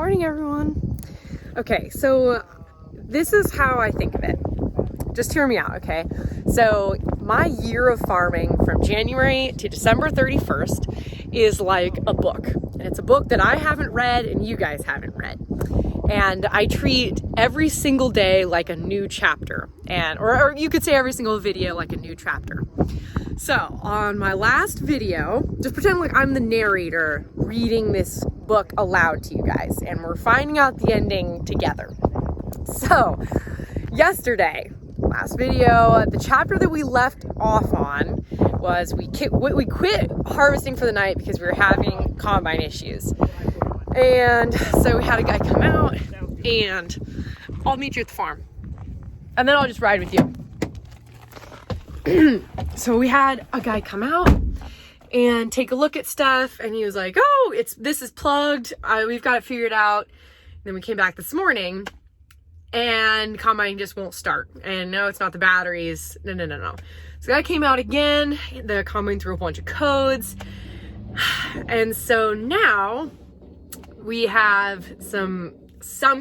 morning, everyone. Okay, so this is how I think of it. Just hear me out, okay? So my year of farming from January to December 31st is like a book. And it's a book that I haven't read and you guys haven't read. And I treat every single day like a new chapter. Or you could say every single video like a new chapter. So on my last video, just pretend like I'm the narrator reading this book aloud to you guys, and we're finding out the ending together. So yesterday, last video, the chapter that we left off on was we quit harvesting for the night because we were having combine issues. And so we had a guy come out, and I'll meet you at the farm. And then I'll just ride with you. So we had a guy come out and take a look at stuff, and he was like, oh, this is plugged. We've got it figured out. And then we came back this morning, and combine just won't start. And no, it's not the batteries. No. So the guy came out again. The combine threw a bunch of codes. And so now we have some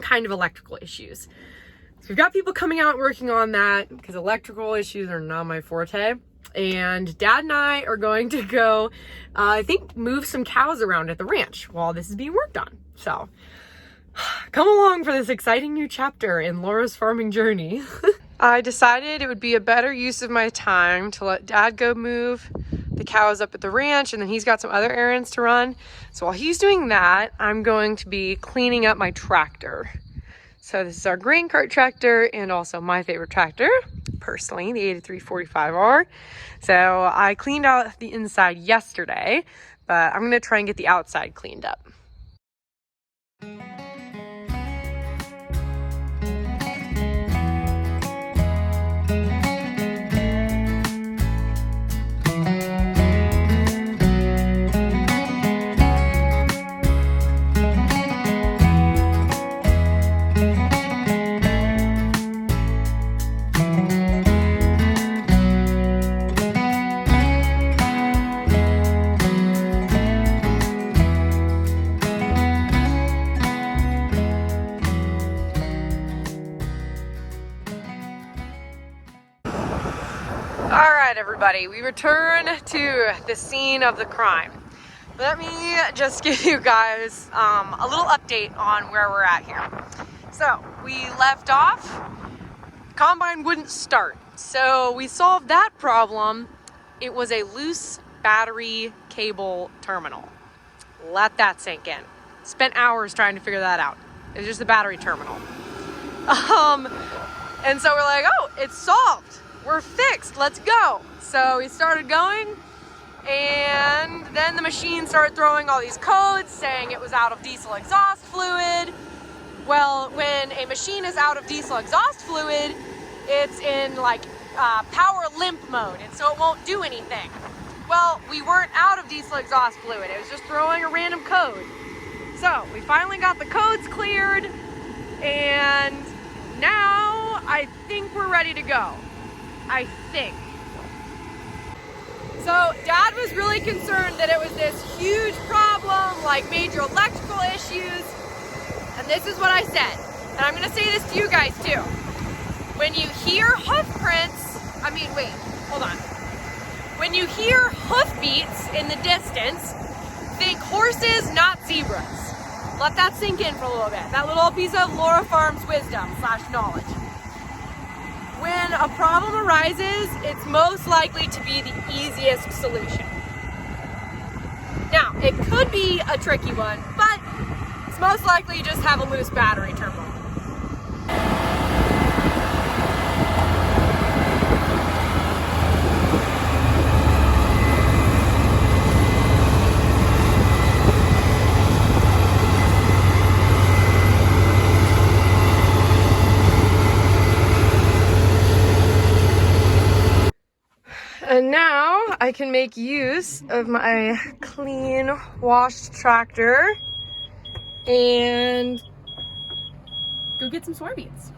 kind of electrical issues. So we've got people coming out working on that because electrical issues are not my forte. And Dad and I are going to go, I think, move some cows around at the ranch while this is being worked on. So come along for this exciting new chapter in Laura's farming journey. I decided it would be a better use of my time to let Dad go move the cows up at the ranch, and then he's got some other errands to run. So while he's doing that, I'm going to be cleaning up my tractor. So this is our grain cart tractor and also my favorite tractor, personally, the 8345R. So I cleaned out the inside yesterday, but I'm gonna try and get the outside cleaned up. All right, everybody, we return to the scene of the crime. Let me just give you guys a little update on where we're at here. So we left off, combine wouldn't start. So we solved that problem. It was a loose battery cable terminal. Let that sink in. Spent hours trying to figure that out. It was just the battery terminal. And so we're like, oh, it's solved. We're fixed, let's go. So we started going, and then the machine started throwing all these codes saying it was out of diesel exhaust fluid. Well, when a machine is out of diesel exhaust fluid, it's in like power limp mode, and so it won't do anything. Well, we weren't out of diesel exhaust fluid. It was just throwing a random code. So we finally got the codes cleared, and now I think we're ready to go. I think. So Dad was really concerned that it was this huge problem, like major electrical issues. And this is what I said. And I'm gonna say this to you guys too. When you hear hoof prints, hold on. When you hear hoof beats in the distance, think horses, not zebras. Let that sink in for a little bit. That little piece of Laura Farms wisdom / knowledge. When a problem arises, it's most likely to be the easiest solution. Now, it could be a tricky one, but it's most likely you just have a loose battery terminal. And now I can make use of my clean washed tractor and go get some soybeans.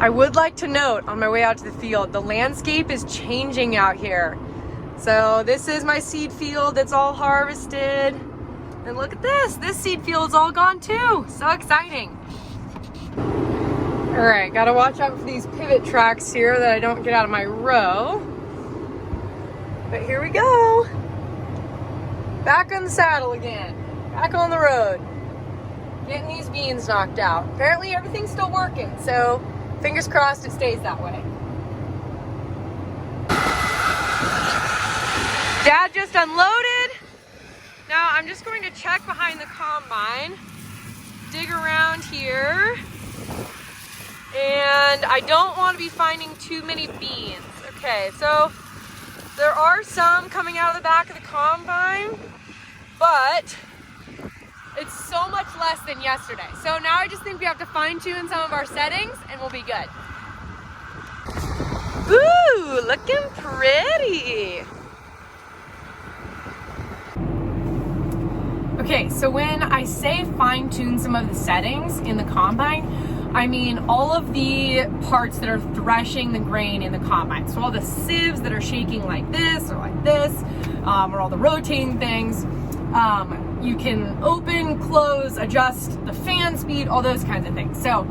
I would like to note on my way out to the field, the landscape is changing out here. So this is my seed field that's all harvested. And look at this. This seed field's all gone too. So exciting. All right, gotta watch out for these pivot tracks here that I don't get out of my row. But here we go. Back on the saddle again. Back on the road. Getting these beans knocked out. Apparently everything's still working, so fingers crossed it stays that way. Dad just unloaded. Now I'm just going to check behind the combine, dig around here, and I don't want to be finding too many beans. Okay, so there are some coming out of the back of the combine, but it's so much less than yesterday. So now I just think we have to fine tune some of our settings and we'll be good. Ooh, looking pretty. Okay, so when I say fine tune some of the settings in the combine, I mean all of the parts that are threshing the grain in the combine. So all the sieves that are shaking like this, or all the rotating things. You can open, close, adjust the fan speed, all those kinds of things. So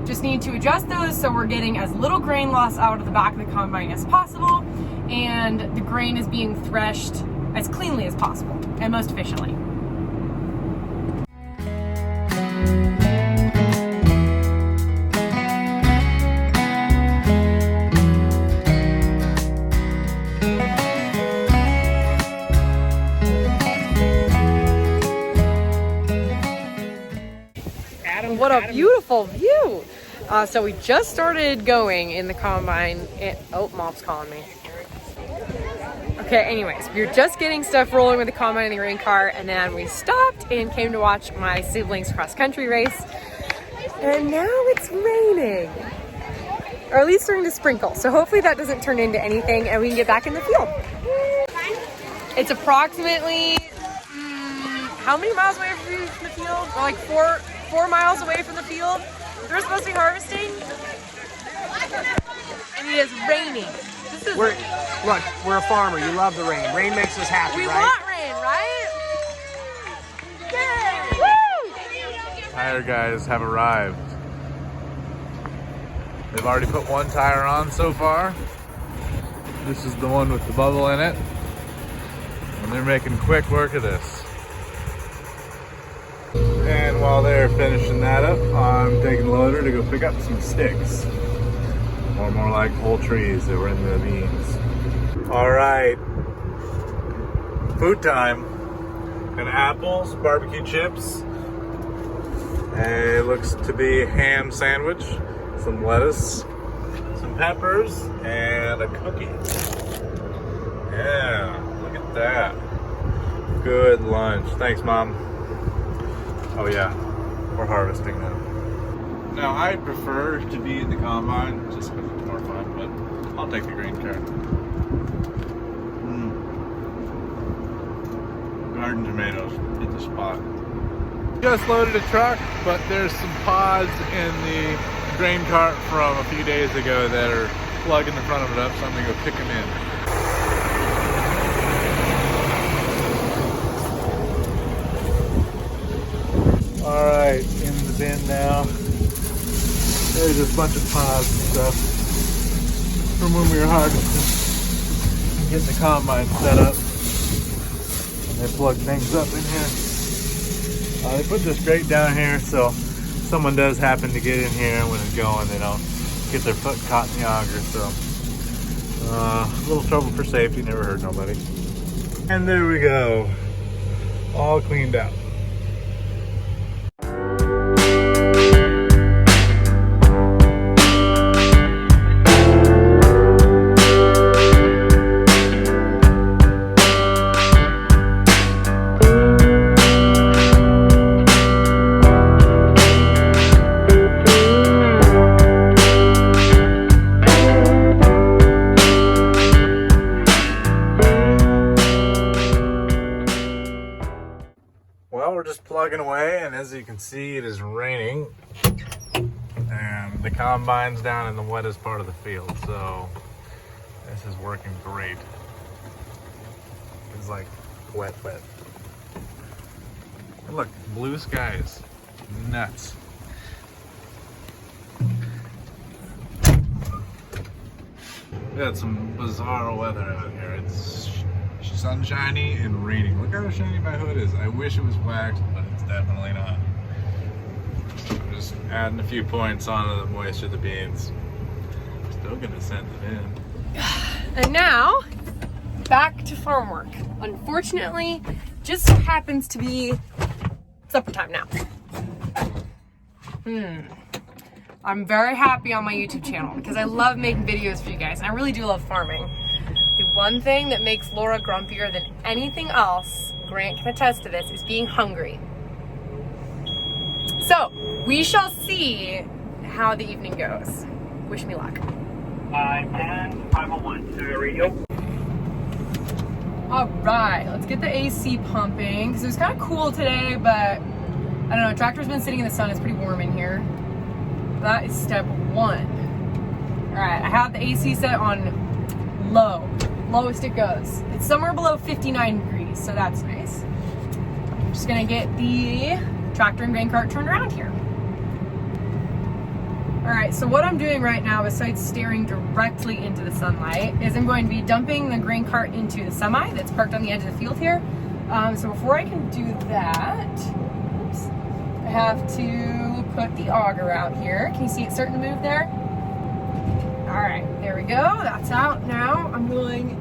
just need to adjust those so we're getting as little grain loss out of the back of the combine as possible, and the grain is being threshed as cleanly as possible and most efficiently. What a beautiful view. So we just started going in the combine. Oh, Mom's calling me. Okay, anyways, we were just getting stuff rolling with the combine and the grain cart, and then we stopped and came to watch my siblings cross country race. And now it's raining. Or at least starting to sprinkle. So hopefully that doesn't turn into anything and we can get back in the field. It's approximately, how many miles away from the field? We're like 4 miles away from the field. We're supposed to be harvesting, and it is raining. Look, we're a farmer. You love the rain. Rain makes us happy, we right? want rain, right? Yay! Woo! Tire guys have arrived. They've already put one tire on so far. This is the one with the bubble in it. And they're making quick work of this. And while they're finishing that up, I'm taking the loader to go pick up some sticks. Or more like whole trees that were in the beans. All right, food time. Got apples, barbecue chips. It looks to be a ham sandwich, some lettuce, some peppers, and a cookie. Yeah, look at that. Good lunch. Thanks, Mom. Oh yeah, we're harvesting now. Now I prefer to be in the combine just because it's more fun, but I'll take the grain cart. Garden tomatoes, hit the spot. Just loaded a truck, but there's some pods in the grain cart from a few days ago that are plugging the front of it up, so I'm gonna go pick them in. All right, in the bin now. There's a bunch of pods and stuff from when we were harvesting. Getting the combine set up. And they plug things up in here. They put this grate down here so someone does happen to get in here when it's going, they don't get their foot caught in the auger. So a little trouble for safety, never hurt nobody. And there we go, all cleaned out. Well, we're just plugging away, and as you can see, it is raining, and the combine's down in the wettest part of the field, so this is working great. It's like wet. Look, blue skies. Nuts. We had some bizarre weather out here. It's sunshiny and raining. Look how shiny my hood is. I wish it was waxed, but it's definitely not. I'm just adding a few points onto the moisture of the beans. Still gonna send it in. And now, back to farm work. Unfortunately, just so happens to be supper time now. I'm very happy on my YouTube channel because I love making videos for you guys, and I really do love farming. The one thing that makes Laura grumpier than anything else, Grant can attest to this, is being hungry. So, we shall see how the evening goes. Wish me luck. 510, 501, to the radio. All right, let's get the AC pumping because it was kind of cool today, but I don't know, tractor's been sitting in the sun. It's pretty warm in here. That is step one. All right, I have the AC set on low, lowest it goes. It's somewhere below 59 degrees, so that's nice. I'm just gonna get the tractor and grain cart turned around here. All right, so what I'm doing right now, besides staring directly into the sunlight, is I'm going to be dumping the grain cart into the semi that's parked on the edge of the field here. So before I can do that, oops, I have to put the auger out here. Can you see it starting to move there? All right, there we go. That's out now. I'm going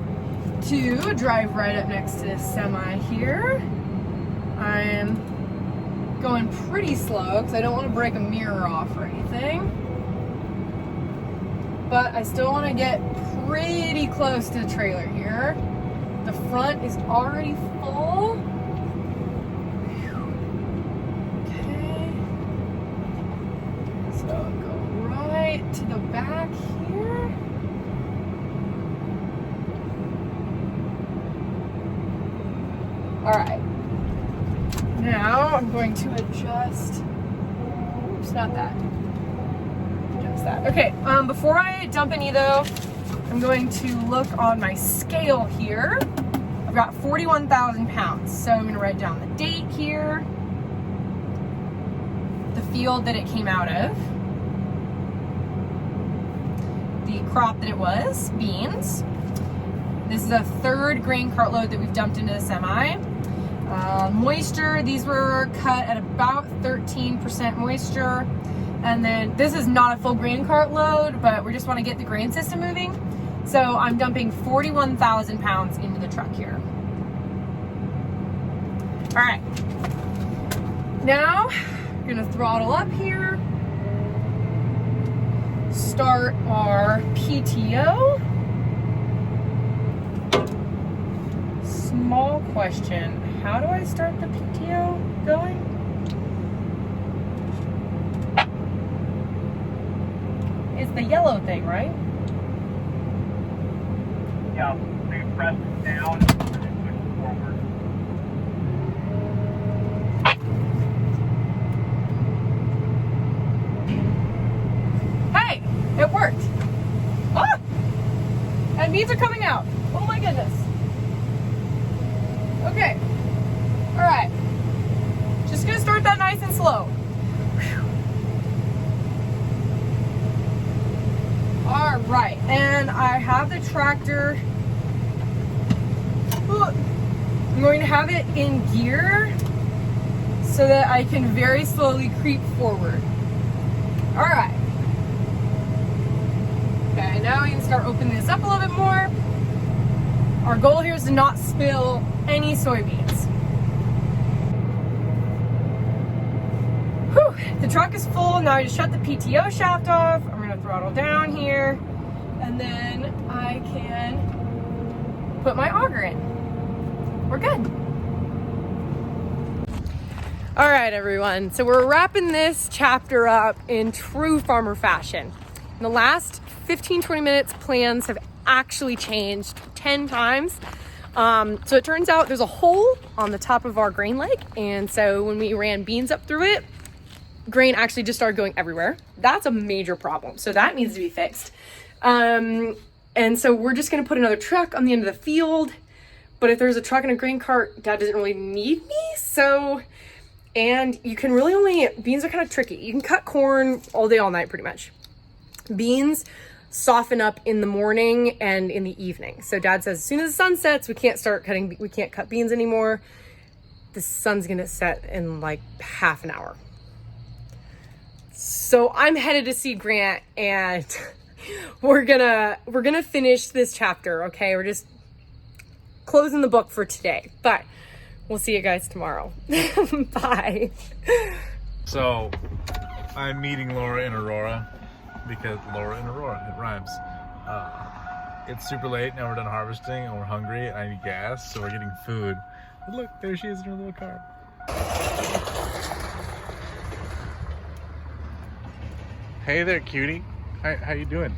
to drive right up next to this semi here. I'm going pretty slow because I don't want to break a mirror off or anything. But I still want to get pretty close to the trailer here. The front is already full. Okay. So go right to the back here. All right. Now I'm going to adjust. Oops, not that. That. Okay, before I dump any though, I'm going to look on my scale here. I've got 41,000 pounds. So I'm gonna write down the date here, the field that it came out of, the crop that it was, beans. This is a third grain cart load that we've dumped into the semi. Moisture, these were cut at about 13% moisture. And then this is not a full grain cart load, but we just want to get the grain system moving. So I'm dumping 41,000 pounds into the truck here. All right. Now, I'm gonna throttle up here. Start our PTO. Small question, how do I start the PTO going? It's the yellow thing, right? Yeah, so you press it down and then push it forward. Hey, it worked. Ah! And beans are coming out. Oh my goodness. Okay. All right. Just gonna start that nice and slow. All right, and I have the tractor. I'm going to have it in gear so that I can very slowly creep forward. All right. Okay, now we can start opening this up a little bit more. Our goal here is to not spill any soybeans. Whew, the truck is full. Now I just shut the PTO shaft off. I'm gonna throttle down here, and then I can put my auger in. We're good. All right, everyone. So we're wrapping this chapter up in true farmer fashion. In the last 15-20 minutes, plans have actually changed 10 times. So it turns out there's a hole on the top of our grain leg, and so when we ran beans up through it, grain actually just started going everywhere. That's a major problem, so that needs to be fixed. And so we're just gonna put another truck on the end of the field, but if there's a truck and a grain cart, Dad doesn't really need me, so And you can really beans are kind of tricky. You can cut corn all day, all night, pretty much. Beans soften up in the morning and in the evening. So Dad says, as soon as the sun sets, we can't cut beans anymore. The sun's gonna set in like half an hour. So I'm headed to see Grant, and we're gonna finish this chapter, okay? We're just closing the book for today, but we'll see you guys tomorrow. Bye. So I'm meeting Laura and Aurora because Laura and Aurora, it rhymes. It's super late now, we're done harvesting and we're hungry and I need gas, so we're getting food. But look, there she is in her little car. Hey there, cutie. How you doing?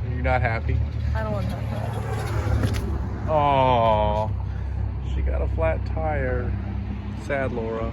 Are you not happy? I don't want that. Oh, she got a flat tire. Sad Laura.